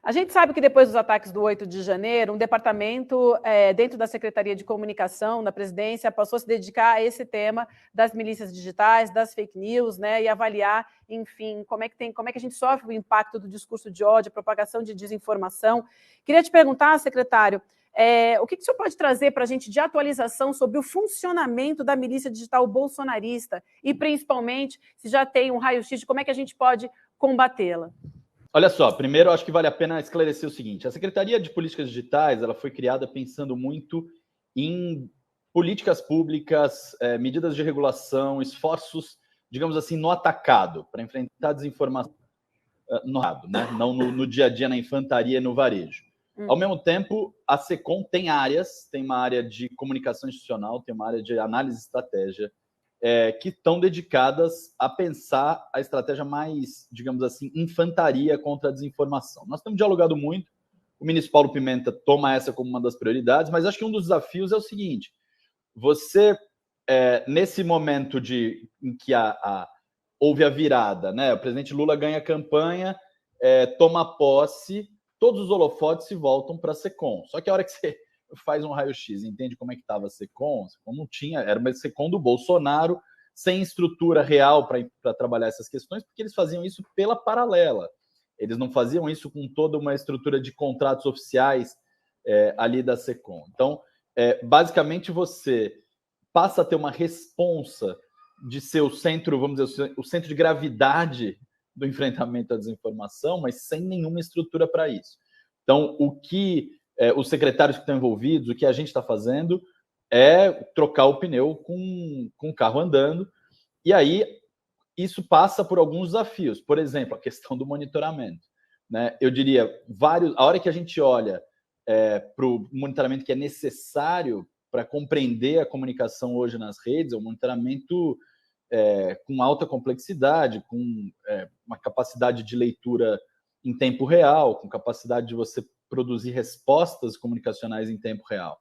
A gente sabe que depois dos ataques do 8 de janeiro, um departamento dentro da Secretaria de Comunicação da Presidência passou a se dedicar a esse tema das milícias digitais, das fake news, né, e avaliar, enfim, como é que a gente sofre o impacto do discurso de ódio, propagação de desinformação. Queria te perguntar, secretário, o que o senhor pode trazer para a gente de atualização sobre o funcionamento da milícia digital bolsonarista e, principalmente, se já tem um raio-x de como é que a gente pode combatê-la? Olha só, primeiro eu acho que vale a pena esclarecer o seguinte: a Secretaria de Políticas Digitais ela foi criada pensando muito em políticas públicas, medidas de regulação, esforços, digamos assim, no atacado, para enfrentar a desinformação no atacado, né? Não no dia a dia, na infantaria e no varejo. Ao mesmo tempo, a SECOM tem áreas, tem uma área de comunicação institucional, tem uma área de análise de estratégia, que estão dedicadas a pensar a estratégia mais, digamos assim, infantaria contra a desinformação. Nós temos dialogado muito, o ministro Paulo Pimenta toma essa como uma das prioridades, mas acho que um dos desafios é o seguinte: você, nesse momento em que houve a virada, né? O presidente Lula ganha a campanha, toma posse, todos os holofotes se voltam para a SECOM. Só que a hora que você faz um raio-x, entende como é que estava a SECOM não tinha, era uma SECOM do Bolsonaro, sem estrutura real para trabalhar essas questões, porque eles faziam isso pela paralela. Eles não faziam isso com toda uma estrutura de contratos oficiais ali da SECOM. Então, basicamente, você passa a ter uma responsa de ser o centro, vamos dizer, o centro de gravidade do enfrentamento à desinformação, mas sem nenhuma estrutura para isso. Então, o que os secretários que estão envolvidos, o que a gente está fazendo é trocar o pneu com o carro andando, e aí isso passa por alguns desafios. Por exemplo, a questão do monitoramento, né? Eu diria, a hora que a gente olha para o monitoramento que é necessário para compreender a comunicação hoje nas redes, é um monitoramento com alta complexidade, com uma capacidade de leitura em tempo real, com capacidade de você produzir respostas comunicacionais em tempo real.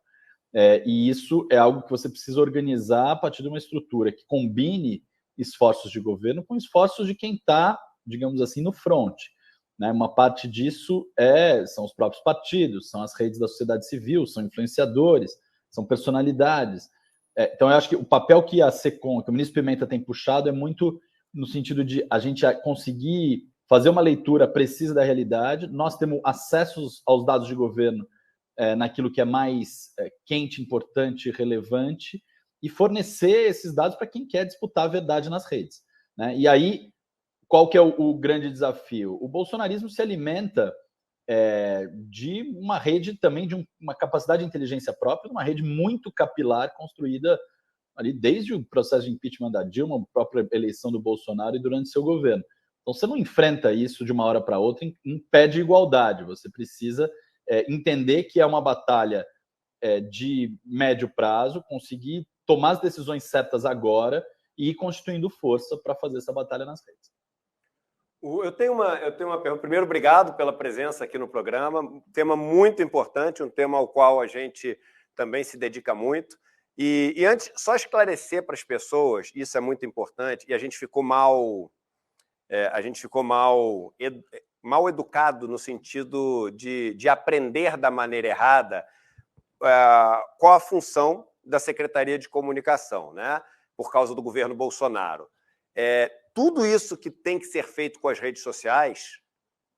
E isso é algo que você precisa organizar a partir de uma estrutura que combine esforços de governo com esforços de quem está, digamos assim, no front, né? Uma parte disso são os próprios partidos, são as redes da sociedade civil, são influenciadores, são personalidades. Então, eu acho que o papel que a SECOM, que o ministro Pimenta tem puxado, é muito no sentido de a gente conseguir fazer uma leitura precisa da realidade. Nós temos acessos aos dados de governo naquilo que é mais quente, importante, relevante, e fornecer esses dados para quem quer disputar a verdade nas redes, né? E aí, qual que é o grande desafio? O bolsonarismo se alimenta de uma rede também, de uma capacidade de inteligência própria, uma rede muito capilar construída ali desde o processo de impeachment da Dilma, a própria eleição do Bolsonaro e durante seu governo. Então, você não enfrenta isso de uma hora para outra em pé de igualdade. Você precisa entender que é uma batalha de médio prazo, conseguir tomar as decisões certas agora e ir constituindo força para fazer essa batalha nas redes. Eu tenho uma pergunta. Primeiro, obrigado pela presença aqui no programa. Um tema muito importante, um tema ao qual a gente também se dedica muito. E antes, só esclarecer para as pessoas, isso é muito importante, e a gente ficou mal educado no sentido de aprender da maneira errada qual a função da Secretaria de Comunicação, né? Por causa do governo Bolsonaro. Tudo isso que tem que ser feito com as redes sociais,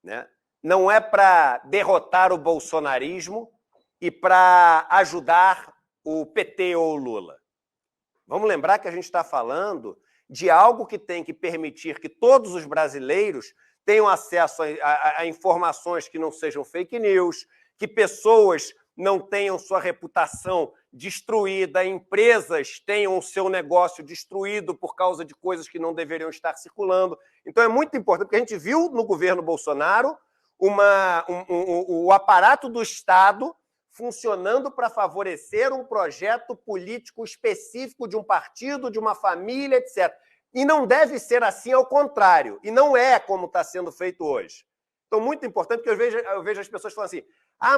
né, não é para derrotar o bolsonarismo e para ajudar o PT ou o Lula. Vamos lembrar que a gente está falando de algo que tem que permitir que todos os brasileiros tenham acesso a informações que não sejam fake news, que pessoas não tenham sua reputação destruída, empresas tenham o seu negócio destruído por causa de coisas que não deveriam estar circulando. Então, é muito importante, porque a gente viu no governo Bolsonaro o aparato do Estado funcionando para favorecer um projeto político específico de um partido, de uma família, etc. E não deve ser assim, ao contrário. E não é como está sendo feito hoje. Então, muito importante, porque eu vejo as pessoas falando assim,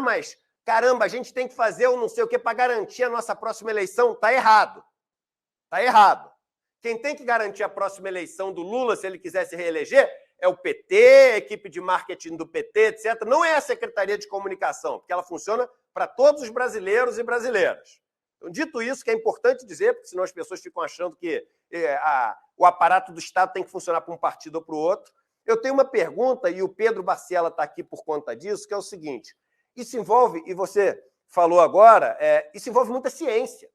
mas caramba, a gente tem que fazer ou não sei o que para garantir a nossa próxima eleição. Está errado. Está errado. Quem tem que garantir a próxima eleição do Lula, se ele quiser se reeleger, é o PT, a equipe de marketing do PT, etc. Não é a Secretaria de Comunicação, porque ela funciona para todos os brasileiros e brasileiras. Então, dito isso, que é importante dizer, porque senão as pessoas ficam achando que o aparato do Estado tem que funcionar para um partido ou para o outro. Eu tenho uma pergunta, e o Pedro Barciela está aqui por conta disso, que é o seguinte: isso envolve, e você falou agora, isso envolve muita ciência.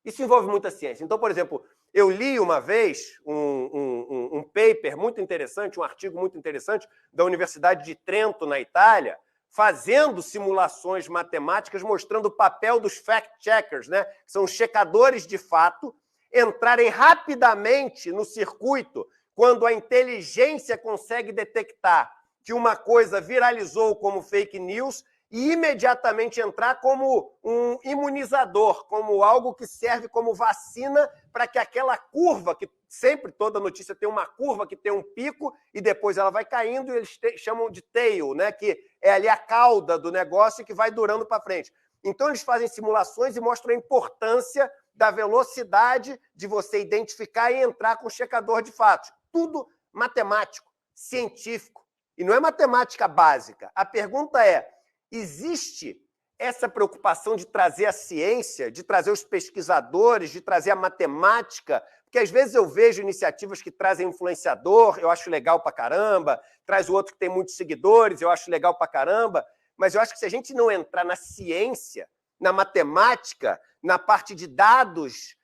Isso envolve muita ciência. Então, por exemplo, eu li uma vez um paper muito interessante, um artigo muito interessante da Universidade de Trento, na Itália, fazendo simulações matemáticas mostrando o papel dos fact-checkers, né? Que são os checadores de fato, entrarem rapidamente no circuito quando a inteligência consegue detectar que uma coisa viralizou como fake news e imediatamente entrar como um imunizador, como algo que serve como vacina para que aquela curva, que sempre toda notícia tem uma curva que tem um pico e depois ela vai caindo, e eles chamam de tail, né? Que é ali a cauda do negócio que vai durando para frente. Então eles fazem simulações e mostram a importância da velocidade de você identificar e entrar com o checador de fatos. Tudo matemático, científico. E não é matemática básica. A pergunta é: existe essa preocupação de trazer a ciência, de trazer os pesquisadores, de trazer a matemática? Porque às vezes eu vejo iniciativas que trazem influenciador, eu acho legal pra caramba, traz o outro que tem muitos seguidores, eu acho legal pra caramba, mas eu acho que se a gente não entrar na ciência, na matemática, na parte de dados,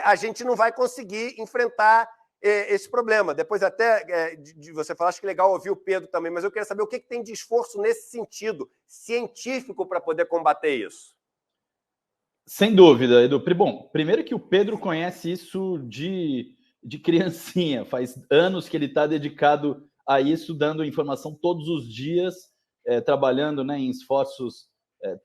a gente não vai conseguir enfrentar esse problema. Depois até de você falar, acho que é legal ouvir o Pedro também, mas eu queria saber o que tem de esforço nesse sentido científico para poder combater isso. Sem dúvida, Edu. Bom, primeiro que o Pedro conhece isso de criancinha, faz anos que ele está dedicado a isso, dando informação todos os dias, trabalhando, né, em esforços,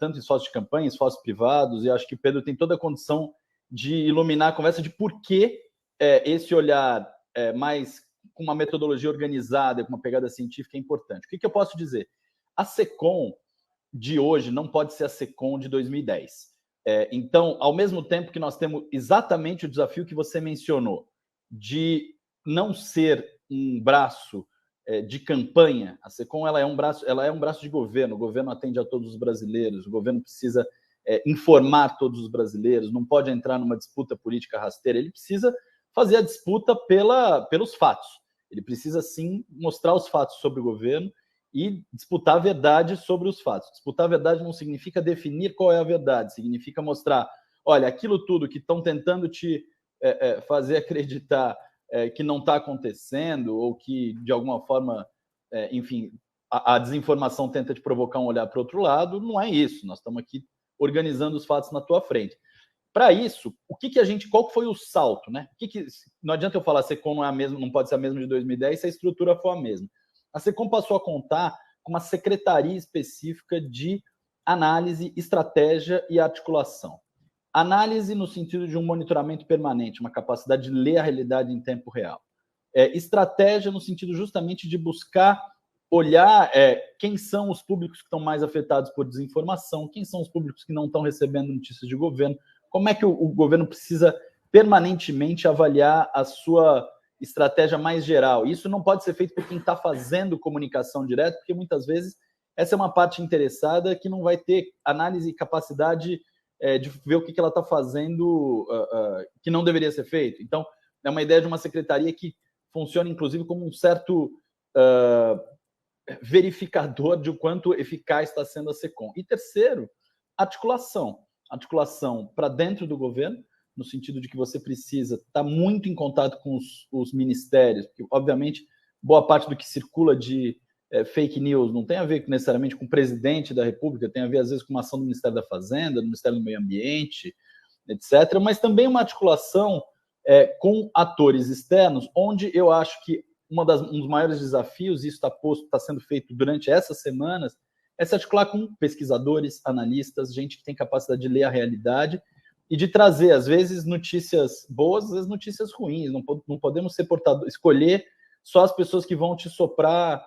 tanto esforços de campanha, esforços privados, e acho que o Pedro tem toda a condição de iluminar a conversa de por que esse olhar mais com uma metodologia organizada, com uma pegada científica é importante. O que eu posso dizer? A SECOM de hoje não pode ser a SECOM de 2010. Então, ao mesmo tempo que nós temos exatamente o desafio que você mencionou, de não ser um braço de campanha, a SECOM ela é um braço de governo, o governo atende a todos os brasileiros, o governo precisa informar todos os brasileiros, não pode entrar numa disputa política rasteira, ele precisa fazer a disputa pelos fatos. Ele precisa, sim, mostrar os fatos sobre o governo e disputar a verdade sobre os fatos. Disputar a verdade não significa definir qual é a verdade, significa mostrar, olha, aquilo tudo que estão tentando te fazer acreditar que não está acontecendo, ou que, de alguma forma, enfim, a desinformação tenta te provocar um olhar para o outro lado, não é isso. Nós estamos aqui organizando os fatos na tua frente. Para isso, qual foi o salto, né? Não adianta eu falar a SECOM não é a mesma, não pode ser a mesma de 2010 se a estrutura for a mesma. A SECOM passou a contar com uma secretaria específica de análise, estratégia e articulação. Análise no sentido de um monitoramento permanente, uma capacidade de ler a realidade em tempo real. Estratégia no sentido justamente de buscar olhar quem são os públicos que estão mais afetados por desinformação, quem são os públicos que não estão recebendo notícias de governo, como é que o governo precisa permanentemente avaliar a sua estratégia mais geral. Isso não pode ser feito por quem está fazendo comunicação direta, porque muitas vezes essa é uma parte interessada que não vai ter análise e capacidade de ver o que ela está fazendo que não deveria ser feito. Então, é uma ideia de uma secretaria que funciona, inclusive, como um certo verificador de o quanto eficaz está sendo a SECOM. E terceiro, articulação. Articulação para dentro do governo, no sentido de que você precisa estar muito em contato com os ministérios, porque, obviamente, boa parte do que circula de fake news não tem a ver necessariamente com o presidente da República, tem a ver, às vezes, com uma ação do Ministério da Fazenda, do Ministério do Meio Ambiente, etc., mas também uma articulação com atores externos, onde eu acho que um dos maiores desafios, e isso está sendo feito durante essas semanas, é se articular com pesquisadores, analistas, gente que tem capacidade de ler a realidade e de trazer, às vezes, notícias boas, às vezes notícias ruins. Não podemos ser escolher só as pessoas que vão te soprar,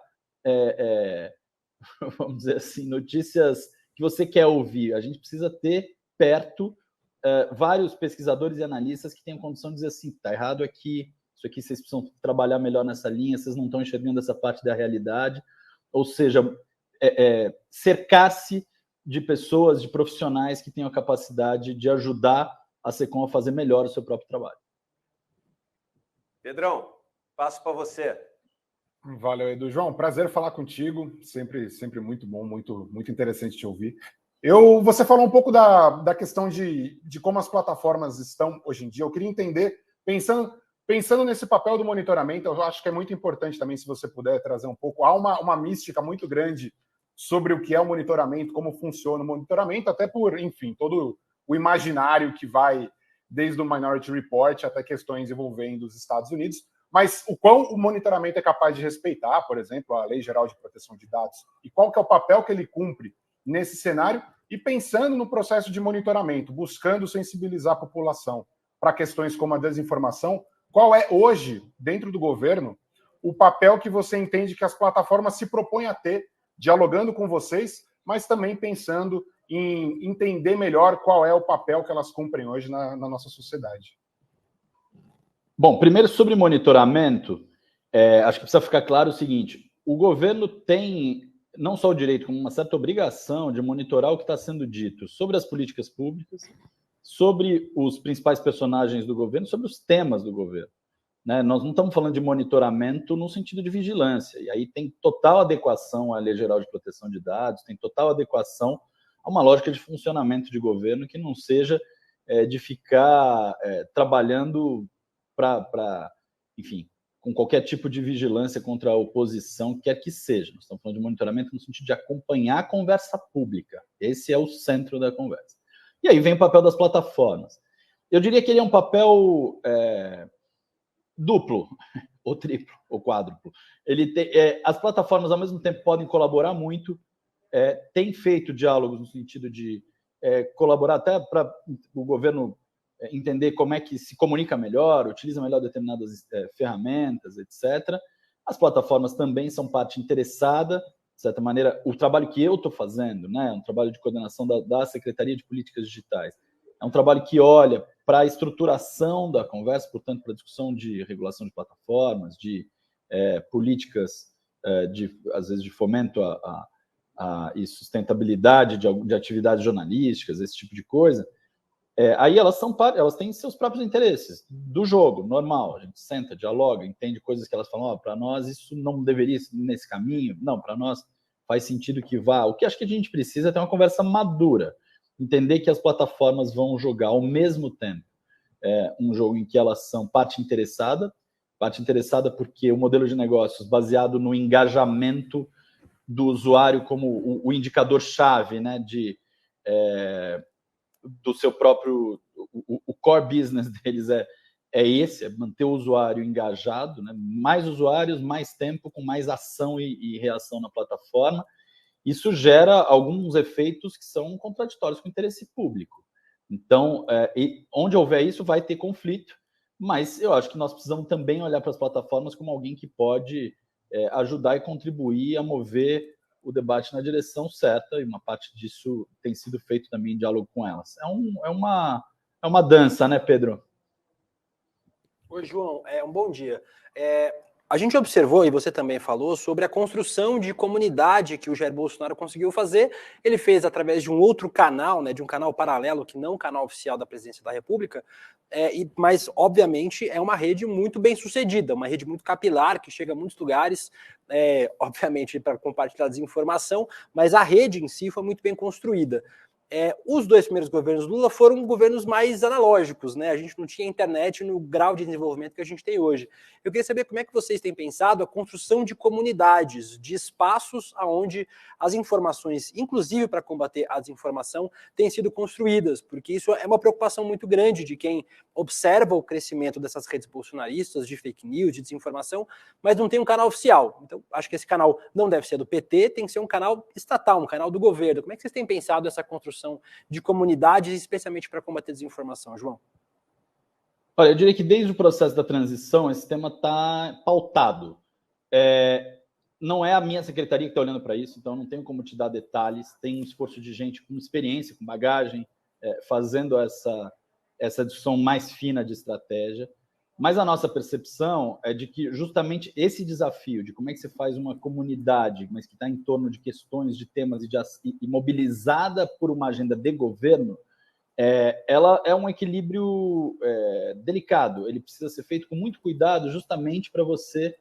vamos dizer assim, notícias que você quer ouvir. A gente precisa ter perto vários pesquisadores e analistas que tenham condição de dizer assim, está errado aqui, isso aqui vocês precisam trabalhar melhor nessa linha, vocês não estão enxergando essa parte da realidade. Ou seja, cercar-se de pessoas, de profissionais que tenham a capacidade de ajudar a SECOM a fazer melhor o seu próprio trabalho. Pedrão, passo para você. Valeu, Edu. João, prazer falar contigo. Sempre muito bom, muito interessante te ouvir. Você falou um pouco da questão de como as plataformas estão hoje em dia. Eu queria entender, pensando nesse papel do monitoramento, eu acho que é muito importante também, se você puder trazer um pouco. Há uma mística muito grande sobre o que é o monitoramento, como funciona o monitoramento, até por, enfim, todo o imaginário que vai desde o Minority Report até questões envolvendo os Estados Unidos. Mas o quão o monitoramento é capaz de respeitar, por exemplo, a Lei Geral de Proteção de Dados, e qual que é o papel que ele cumpre nesse cenário, e pensando no processo de monitoramento, buscando sensibilizar a população para questões como a desinformação, qual é hoje, dentro do governo, o papel que você entende que as plataformas se propõem a ter, dialogando com vocês, mas também pensando em entender melhor qual é o papel que elas cumprem hoje na nossa sociedade? Bom, primeiro sobre monitoramento, acho que precisa ficar claro o seguinte: o governo tem não só o direito, como uma certa obrigação de monitorar o que está sendo dito sobre as políticas públicas, sobre os principais personagens do governo, sobre os temas do governo. Né? Nós não estamos falando de monitoramento no sentido de vigilância, e aí tem total adequação à Lei Geral de Proteção de Dados, tem total adequação a uma lógica de funcionamento de governo que não seja de ficar trabalhando para, enfim, com qualquer tipo de vigilância contra a oposição, quer que seja. Nós estamos falando de monitoramento no sentido de acompanhar a conversa pública. Esse é o centro da conversa. E aí vem o papel das plataformas. Eu diria que ele é um papel duplo, ou triplo, ou quádruplo. As plataformas, ao mesmo tempo, podem colaborar muito, têm feito diálogos no sentido de colaborar até para o governo entender como é que se comunica melhor, utiliza melhor determinadas ferramentas, etc. As plataformas também são parte interessada, de certa maneira. O trabalho que eu estou fazendo, né, um trabalho de coordenação da Secretaria de Políticas Digitais, é um trabalho que olha para a estruturação da conversa, portanto, para a discussão de regulação de plataformas, de políticas, às vezes, de fomento e sustentabilidade de atividades jornalísticas, esse tipo de coisa. Aí elas têm seus próprios interesses do jogo, normal. A gente senta, dialoga, entende coisas que elas falam, para nós isso não deveria ir nesse caminho. Não, para nós faz sentido que vá. O que acho que a gente precisa é ter uma conversa madura. Entender que as plataformas vão jogar ao mesmo tempo um jogo em que elas são parte interessada porque o modelo de negócios baseado no engajamento do usuário como o indicador-chave, né, do seu próprio... O core business deles é manter o usuário engajado, né? Mais usuários, mais tempo, com mais ação e reação na plataforma. Isso gera alguns efeitos que são contraditórios com o interesse público. Então, onde houver isso, vai ter conflito, mas eu acho que nós precisamos também olhar para as plataformas como alguém que pode ajudar e contribuir a mover o debate na direção certa, e uma parte disso tem sido feito também em diálogo com elas. É uma dança, né, Pedro? Oi, João, um bom dia. A gente observou, e você também falou, sobre a construção de comunidade que o Jair Bolsonaro conseguiu fazer. Ele fez através de um outro canal, né, de um canal paralelo, que não o canal oficial da Presidência da República, mas, obviamente, é uma rede muito bem sucedida, uma rede muito capilar, que chega a muitos lugares, obviamente, para compartilhar desinformação, mas a rede em si foi muito bem construída. Os dois primeiros governos Lula foram governos mais analógicos, né? A gente não tinha internet no grau de desenvolvimento que a gente tem hoje. Eu queria saber como é que vocês têm pensado a construção de comunidades, de espaços onde as informações, inclusive para combater a desinformação, têm sido construídas, porque isso é uma preocupação muito grande de quem observa o crescimento dessas redes bolsonaristas, de fake news, de desinformação, mas não tem um canal oficial. Então, acho que esse canal não deve ser do PT, tem que ser um canal estatal, um canal do governo. Como é que vocês têm pensado essa construção de comunidades, especialmente para combater a desinformação, João? Olha, eu diria que desde o processo da transição, esse tema está pautado. Não é a minha secretaria que está olhando para isso, então não tenho como te dar detalhes. Tem um esforço de gente com experiência, com bagagem, fazendo essa discussão mais fina de estratégia. Mas a nossa percepção é de que justamente esse desafio de como é que você faz uma comunidade, mas que está em torno de questões, de temas e mobilizada por uma agenda de governo, ela é um equilíbrio delicado. Ele precisa ser feito com muito cuidado, justamente para você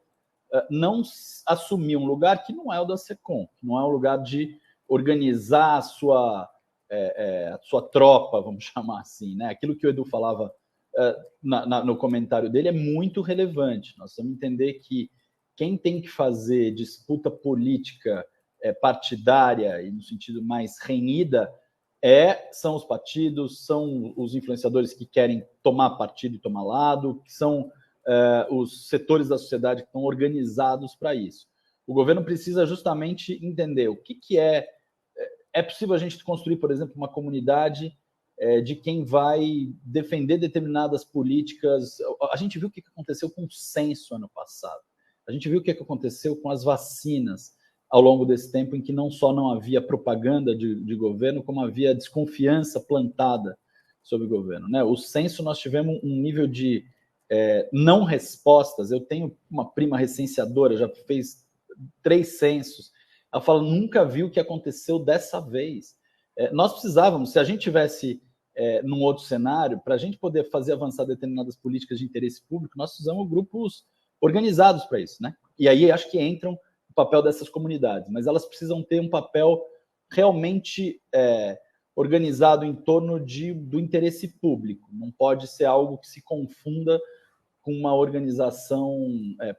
não assumir um lugar que não é o da SECOM, que não é um lugar de organizar a sua tropa, vamos chamar assim, né? Aquilo que o Edu falava no comentário dele é muito relevante. Nós temos que entender que quem tem que fazer disputa política partidária e no sentido mais renhida são os partidos, são os influenciadores que querem tomar partido e tomar lado, que são os setores da sociedade que estão organizados para isso. O governo precisa justamente entender o que é. É possível a gente construir, por exemplo, uma comunidade de quem vai defender determinadas políticas. A gente viu o que aconteceu com o censo ano passado. A gente viu o que aconteceu com as vacinas ao longo desse tempo, em que não só não havia propaganda de governo, como havia desconfiança plantada sobre o governo, né? O censo, nós tivemos um nível de não respostas. Eu tenho uma prima recenseadora, já fez 3 censos. Ela fala, nunca viu o que aconteceu dessa vez. Nós precisávamos, se a gente tivesse num outro cenário, para a gente poder fazer avançar determinadas políticas de interesse público, nós precisamos de grupos organizados para isso, né? E aí acho que entram o papel dessas comunidades, mas elas precisam ter um papel realmente organizado em torno do interesse público. Não pode ser algo que se confunda com uma organização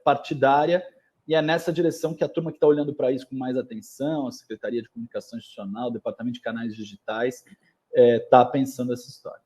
partidária, e é nessa direção que a turma que está olhando para isso com mais atenção, a Secretaria de Comunicação Institucional, o Departamento de Canais Digitais, está pensando essa história.